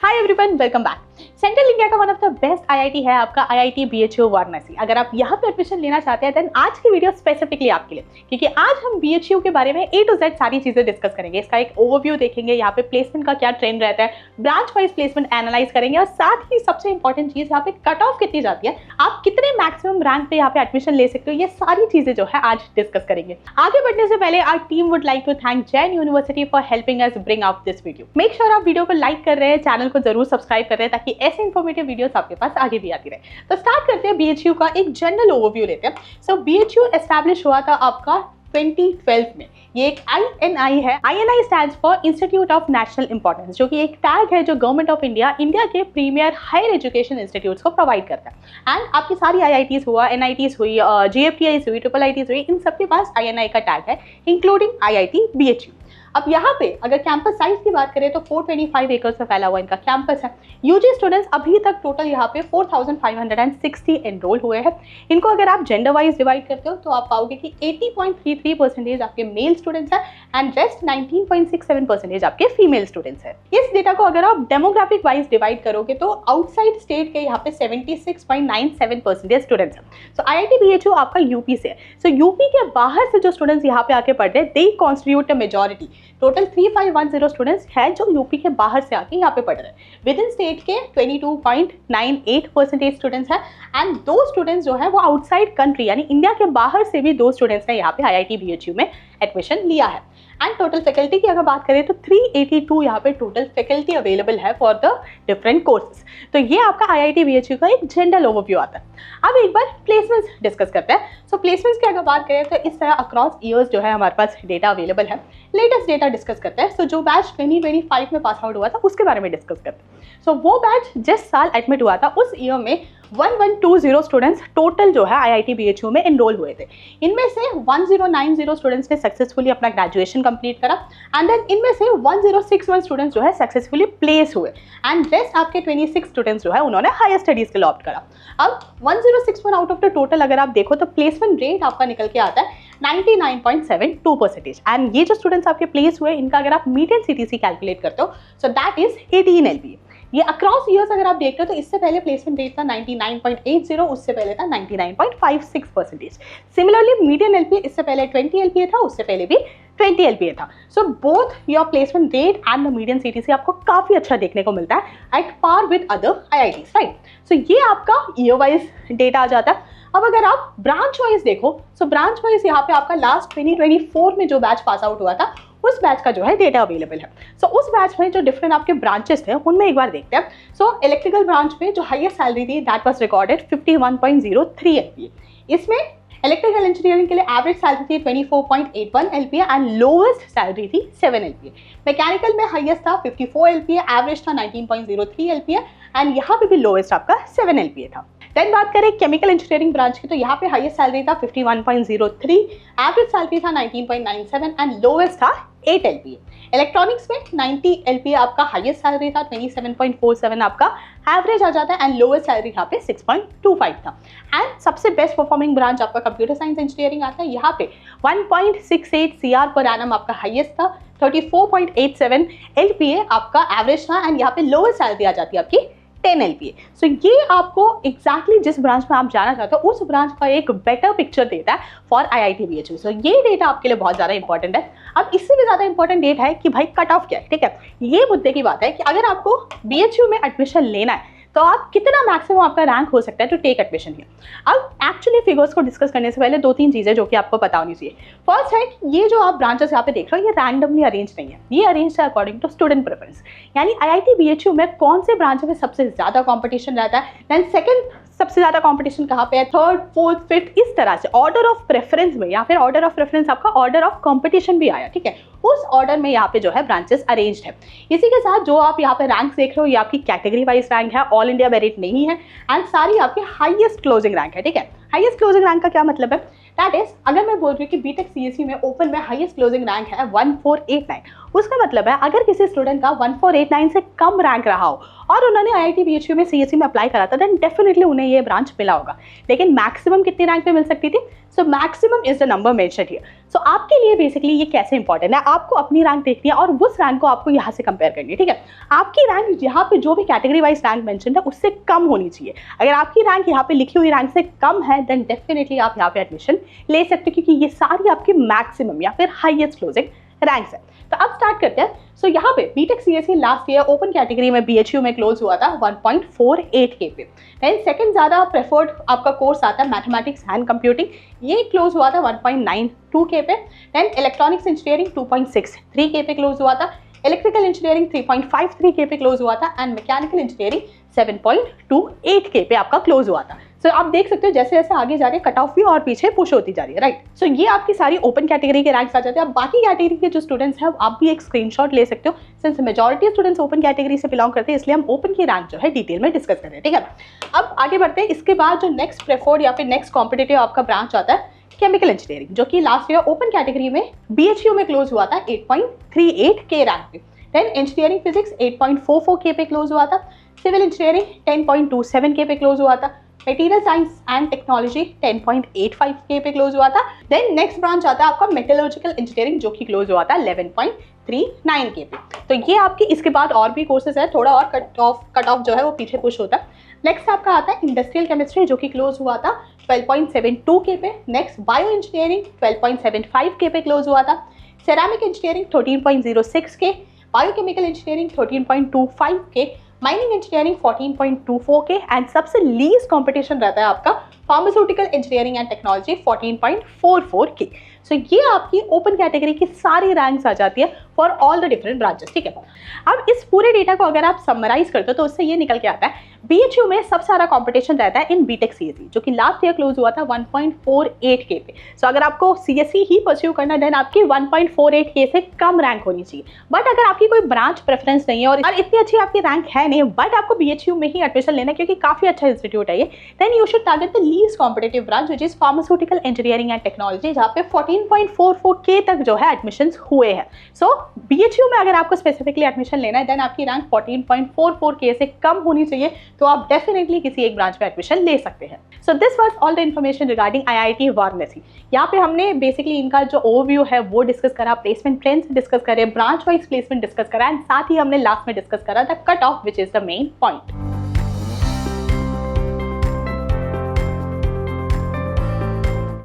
हाय everyone, welcome back. Central India का one of the best IIT है आपका IIT BHU Varanasi. अगर आप यहाँ पे एडमिशन लेना चाहते हैं देन आज की वीडियो स्पेसिफिकली आपके लिए, क्योंकि आज हम बीएचयू के बारे में ए टू जेड सारी चीजें डिस्कस करेंगे। इसका एक ओवरव्यू देखेंगे, यहाँ पे प्लेसमेंट का क्या ट्रेंड रहता है, ब्रांच वाइज प्लेसमेंट एनालाइज करेंगे और साथ ही सबसे इंपॉर्टेंट चीज यहाँ पे कट ऑफ कितनी जाती है, आप कितने मैक्सिमम रैंक पे यहाँ पे एडमिशन ले सकते हो, ये सारी चीजें जो है आज डिस्कस करेंगे। आगे बढ़ने से पहले our team would like to thank Jain University for helping us bring out this video. Make sure आप वीडियो को लाइक कर रहे हैं, चैनल को जरूर सब्सक्राइब कर रहे हैं ताकि ऐसे इंफॉर्मेटिव वीडियोस आपके पास आगे भी आती रहे। तो स्टार्ट करते हैं, बीएचयू का एक जनरल ओवरव्यू लेते हैं। सो बीएचयू एस्टैब्लिश हुआ था आपका 2012 में। ये एक INI है। INI stands for institute of national importance, जो कि एक टैग है जो गवर्नमेंट ऑफ इंडिया के प्रीमियर हायर एजुकेशन इंस्टीट्यूट्स को प्रोवाइड करता है। एंड आपकी सारी IITs हुआ, NITs हुई, GFTIs हुई, IIITs हुई, इन सबके पास INI का टैग है, इंक्लूडिंग IIT BHU। अब यहाँ पे अगर कैंपस साइज की बात करें तो 425 एकर्स में फैला हुआ इनका कैंपस है। यूजी स्टूडेंट्स अभी तक टोटल यहाँ पे 4560 एनरोल हुए हैं। इनको अगर आप जेंडर वाइज डिवाइड करते हो तो आप पाओगे कि 80.33% आपके मेल स्टूडेंट्स हैं एंड रेस्ट 19.67% आपके फीमेल स्टूडेंट्स हैं। इस डेटा को अगर आप डेमोग्राफिक वाइज डिवाइड करोगे तो आउटसाइड स्टेट के यहाँ पे 76.97% स्टूडेंट्स हैं। सो IIT BHU आपका यूपी से है। सो यूपी के बाहर से जो स्टूडेंट्स यहाँ पे आके पढ़ रहे हैं, they constitute a majority. Total 3510 students हैं जो यूपी के बाहर से आके यहाँ पे पढ़ रहे हैं। विद इन स्टेट के 22.98% स्टूडेंट्स हैं एंड दो स्टूडेंट्स जो है वो आउटसाइड कंट्री यानी इंडिया के बाहर से भी दो स्टूडेंट्स ने यहाँ पे IIT BHU में एडमिशन लिया है। एंड टोटल फैकल्टी की अगर बात करें तो 382 यहाँ पे टोटल फैकल्टी अवेलेबल है फॉर द डिफरेंट कोर्सेज। तो ये आपका IIT BHU का एक जनरल ओवरव्यू आता है। अब एक बार प्लेसमेंट्स डिस्कस करते हैं। सो प्लेसमेंट्स की अगर बात करें तो इस तरह अक्रॉस ईयर्स जो है हमारे पास डेटा अवेलेबल है। लेटेस्ट डेटा डिस्कस करते हैं। सो जो बैच 2025 में पास आउट हुआ था उसके बारे में डिस्कस करते हैं। सो वो बैच जिस साल एडमिट हुआ था उस ईयर में 1120 स्टूडेंट्स टोटल जो है IIT BHU में एनरोल हुए थे। इनमें से 1090 स्टूडेंट्स ने सक्सेसफुली अपना ग्रेजुएशन कंप्लीट करा एंड देन इनमें से 1061 स्टूडेंट्स जो है सक्सेसफुली प्लेस हुए एंड रेस्ट आपके 26 स्टूडेंट्स जो है उन्होंने हायर स्टडीज के लिए ऑप्ट करा। अब 1061 आउट ऑफ द टोटल अगर आप देखो तो प्लेसमेंट रेट आपका निकल के आता है 99.72% एंड ये जो स्टूडेंट्स आपके प्लेस हुए इनका अगर आप मीडियन CTC कैलकुलेट करते हो सो दैट इज 18 LPA। ये अक्रॉस ईयर्स अगर आप देखते हो तो इससे पहले प्लेसमेंट रेट था 99.80, उससे पहले था 99.56%। सिमिलरली मीडियन LPA इससे पहले 20 LPA था, उससे पहले भी 20 LPA था। So both your placement rate and the median CTC आपको काफी अच्छा देखने को मिलता है at par with other IITs, right. So ये आपका ईयर वाइज डेटा आ जाता है। अब अगर आप ब्रांच वाइज देखो सो ब्रांच वाइज यहाँ पे आपका लास्ट 2024 में जो बैच पास आउट हुआ था उस बैच का जो है डेटा अवेलेबल है। सो उस बैच में जो डिफरेंट आपके ब्रांचेस थे उनमें एक बार देखते हैं। सो इलेक्ट्रिकल ब्रांच में जो हाईएस्ट सैलरी थी दैट वाज रिकॉर्डेड 51.03 LPA। इसमें इलेक्ट्रिकल इंजीनियरिंग के लिए एवरेज सैलरी थी 24.81 LPA एंड लोएस्ट सैलरी थी 7 LPA। मैकेनिकल में हाईएस्ट था 54 LPA, एवरेज था 19.03 LPA एंड यहाँ पे भी लोएस्ट आपका 7 LPA था। देन बात करें केमिकल इंजीनियरिंग ब्रांच की तो यहाँ पे हाईएस्ट सैलरी था 51.03, एवरेज सैलरी था 19.97 एंड लोएस्ट था 8 LPA। इलेक्ट्रॉनिक्स में 90 LPA आपका हाईएस्ट सैलरी था, 27.47 आपका एवरेज आ जाता है एंड लोएस्ट सैलरी यहाँ पे 6.25 था। एंड सबसे बेस्ट परफॉर्मिंग ब्रांच आपका कंप्यूटर साइंस इंजीनियरिंग आता है। यहाँ पे 1.68 CR पर एनम आपका हाईएस्ट था, 34.87 LPA आपका एवरेज था एंड यहाँ पे लोएस्ट सैलरी आ जाती है आपकी 10 LPA। सो ये आपको एग्जैक्टली जिस ब्रांच में आप जाना चाहते हो उस ब्रांच का एक बेटर पिक्चर देता है फॉर IIT BHU। सो ये डेटा आपके लिए बहुत ज़्यादा इंपॉर्टेंट है। अब इससे भी ज़्यादा इंपॉर्टेंट डेटा है कि भाई कट ऑफ क्या है, ठीक है। ये मुद्दे की बात है कि अगर आपको BHU में एडमिशन लेना है तो आप कितना मैक्सिमम आपका रैंक हो सकता है टू टेक एडमिशन हियर। अब एक्चुअली फिगर्स को डिस्कस करने से पहले दो तीन चीज़ें जो कि आपको पता होनी चाहिए। फर्स्ट है कि ये जो आप ब्रांचेस यहाँ पे देख रहे हो ये रैंडमली अरेंज नहीं है, ये अरेंज है अकॉर्डिंग टू स्टूडेंट प्रेफरेंस। यानी IIT BHU में कौन से ब्रांच में सबसे ज़्यादा कॉम्पिटिशन रहता है, देन सेकेंड सबसे ज़्यादा कंपटीशन कहाँ पे है, थर्ड फोर्थ फिफ्थ, इस तरह से ऑर्डर ऑफ प्रेफरेंस में या फिर ऑर्डर ऑफ प्रेफरेंस आपका ऑर्डर ऑफ कंपटीशन भी आया, ठीक है। उस ऑर्डर में यहाँ पे जो है ब्रांचेस अरेंज्ड है। इसी के साथ जो आप यहाँ पे रैंक देख रहे हो ये आपकी कैटेगरी वाइज रैंक है, ऑल इंडिया मेरिट नहीं है एंड सारी आपकी हाईएस्ट क्लोजिंग रैंक है, ठीक है। हाईएस्ट क्लोजिंग रैंक का क्या मतलब है, दैट इज अगर मैं बोल रही हूँ कि बीटेक CSE में ओपन में हाईएस्ट क्लोजिंग रैंक है 1489, उसका मतलब है अगर किसी स्टूडेंट का 1489 से कम रैंक रहा हो और उन्होंने IIT BHU में CSE में अप्लाई करा था, देन डेफिनेटली उन्हें ये ब्रांच मिला होगा। लेकिन मैक्सिमम कितनी रैंक पे मिल सकती थी? So maximum is the number mentioned here. So आपके लिए बेसिकली ये कैसे इंपॉर्टेंट है, आपको अपनी रैंक देखनी है और उस रैंक को आपको यहाँ से कंपेयर करनी है, ठीक है। आपकी रैंक यहाँ पे जो भी कैटेगरी वाइज रैंक मेंशन्ड है उससे कम होनी चाहिए। अगर आपकी रैंक यहाँ पे लिखी हुई रैंक से कम है देन डेफिनेटली आप यहाँ पे एडमिशन ले सकते हो, क्योंकि ये सारी आपकी मैक्सिमम या फिर हाईएस्ट क्लोजिंग रैंक्स है। तो अब स्टार्ट करते हैं। सो यहाँ पे BTech CSE last year open category में BHU में क्लोज हुआ था 1.48 के पे। देन सेकंड ज़्यादा प्रेफर्ड आपका कोर्स आता है मैथमेटिक्स एंड कंप्यूटिंग, ये क्लोज हुआ था 1.92 के पे। देन इलेक्ट्रॉनिक्स इंजीनियरिंग 2.63 के पे क्लोज हुआ था, इलेक्ट्रिकल इंजीनियरिंग 3.53 के पे क्लोज हुआ था एंड मैकेनिकल इंजीनियरिंग 7.28 के पे आपका क्लोज हुआ था। सो आप देख सकते हो जैसे जैसे आगे जा रहे हैं कट ऑफ भी और पीछे पुश होती जा रही है, राइट। सो ये आपकी सारी ओपन कैटेगरी के रैंक्स आ जाते हैं। अब बाकी कैटेगरी के जो स्टूडेंट्स हैं आप भी एक स्क्रीनशॉट ले सकते हो। Since majority students open category से बिलोंग करते हैं इसलिए हम ओपन की रैंक जो है डिटेल में डिस्कस कर रहे हैं, ठीक है। अब आगे बढ़ते हैं। इसके बाद जो नेक्स्ट प्रेफर्ड या फिर नेक्स्ट कॉम्पिटिटिव आपका ब्रांच आता है केमिकल इंजीनियरिंग, जो कि लास्ट ईयर ओपन कैटेगरी में BHU में क्लोज हुआ था 8.38 के रैंक पे। देन इंजीनियरिंग फिजिक्स 8.44 के पे क्लोज हुआ था, सिविल इंजीनियरिंग 10.27 के पे क्लोज हुआ था, मटेरियल साइंस एंड टेक्नोलॉजी 10.85 के पे क्लोज हुआ था। देन नेक्स्ट ब्रांच आता है आपका मेटलर्जिकल इंजीनियरिंग, जो कि क्लोज हुआ था 11.39 के पे। तो ये आपकी इसके बाद और भी कोर्सेज है, थोड़ा और कट ऑफ जो है वो पीछे पुश होता है। नेक्स्ट आपका आता है इंडस्ट्रियल केमिस्ट्री, जो कि क्लोज हुआ था 12.72 के पे। नेक्स्ट बायो इंजीनियरिंग 12.75 के पे क्लोज हुआ था, सेरामिक इंजीनियरिंग 13.06 के, बायोकेमिकल इंजीनियरिंग 13.25 के, माइनिंग इंजीनियरिंग 14.24 के एंड सबसे लीस्ट कंपटीशन रहता है आपका फार्मास्यूटिकल इंजीनियरिंग एंड टेक्नोलॉजी 14.44 के। सो ये आपकी ओपन कैटेगरी की सारी रैंक्स आ जाती है for all the different branches, ठीक है। अब इस पूरे डेटा को अगर आप समराइज करते हो तो उससे ये निकल के आता है BHU में सबसे सारा कंपटीशन रहता है इन बीटेक CSE, जो कि लास्ट ईयर क्लोज हुआ था 1.48 के पे। सो अगर आपको CSE ही परस्यू करना है देन आपकी 1.48 के से कम रैंक होनी चाहिए। बट अगर आपकी कोई ब्रांच प्रेफरेंस नहीं है और इतनी अच्छी आपकी रैंक है नहीं, बट आपको BHU में ही एडमिशन लेना है क्योंकि काफी अच्छा इंस्टीट्यूट है ये, then you should target the least competitive branch which is pharmaceutical engineering and technology, जहाँ पे 14.44 के तक जो है एडमिशन हुए हैं। सो BHU में अगर आपको स्पेसिफिकली एडमिशन लेना है देन आपकी रैंक 14.44 के से कम होनी चाहिए, तो आप डेफिनेटली किसी एक ब्रांच में एडमिशन ले सकते हैं। So this was all the information regarding IIT Varanasi. यहाँ पे हमने बेसिकली इनका जो ओवरव्यू है वो डिस्कस करा, प्लेसमेंट ट्रेंड्स डिस्कस करे, ब्रांच वाइज प्लेसमेंट डिस्कस करा एंड साथ ही हमने लास्ट में डिस्कस करा the cut of which is the main point.